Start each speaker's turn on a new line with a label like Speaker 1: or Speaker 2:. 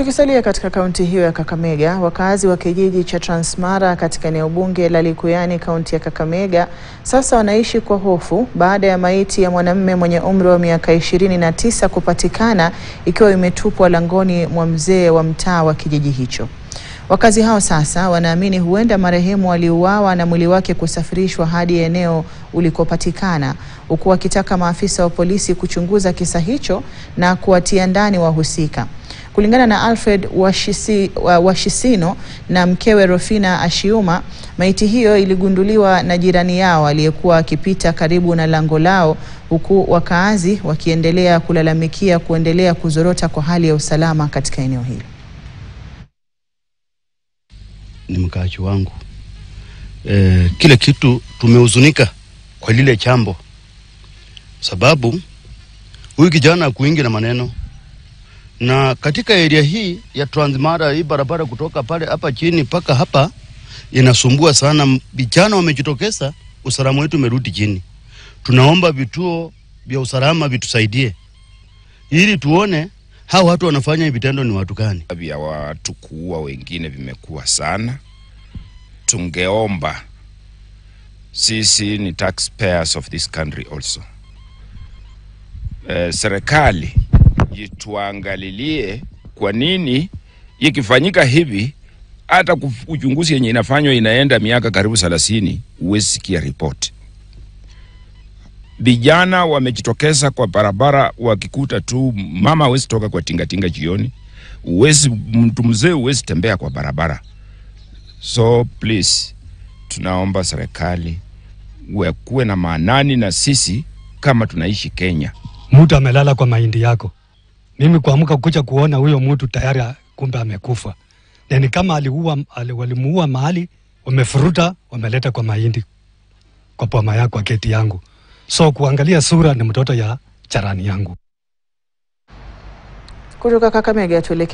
Speaker 1: Tukisalia katika kaunti hiyo ya Kakamega, wakazi wa kijiji cha Transmara katika eneo bunge la Likuyani, kaunti ya Kakamega, sasa wanaishi kwa hofu baada ya maiti ya mwanamume mwenye umri wa miaka 29 kupatikana ikiwa imetupwa langoni mwa mzee wa mtaa wa kijiji hicho. Wakazi hao sasa wanaamini huenda marehemu aliuawa na mwili wake kusafirishwa hadi eneo ulikopatikana, huku wakitaka maafisa wa polisi kuchunguza kisa hicho na kuwatia ndani wahusika. Kulingana na Alfred Washisino na mkewe Rofina Ashiuma, maiti hiyo iligunduliwa na jirani yao aliyekuwa akipita karibu na lango lao, huku wakazi wakiendelea kulalamikia kuendelea kuzorota kwa hali ya usalama katika eneo hili.
Speaker 2: Ni mkaaji wangu. Kile kitu tumehuzunika kwa lile chambo, sababu huyu kijana kuingi na maneno. Na katika area hii ya Transmara, hii barabara kutoka pale hapa chini paka hapa inasumbua sana. Vijana wamejitokeza, usalama wetu umerudi chini. Tunaomba vituo vya usalama vitusaidie ili tuone hao watu wanafanya vitendo ni watu gani.
Speaker 3: Vya watu kuua wengine vimekuwa sana. Tungeomba, sisi ni taxpayers of this country also, serikali jituangalilie kwa nini ikifanyika hivi. Hata uchunguzi yenye inafanywa inaenda miaka karibu 30, uwezi sikia report. Vijana wamejitokeza kwa barabara, wakikuta tu mama hawezi toka kwa tingatinga jioni, mtu mzee huwezi tembea kwa barabara. So please, tunaomba serikali kuwe na maanani na sisi kama tunaishi Kenya.
Speaker 4: Mtu amelala kwa mahindi yako. Mimi kuamka kuja kuona huyo mtu tayari kumbe amekufa. Ni kama walimuua mahali, wamefuruta, wameleta kwa mahindi kwa poma yako, kwa keti yangu. So kuangalia sura ni mtoto ya charani yangu.
Speaker 1: Kutoka Kakamega tuelekea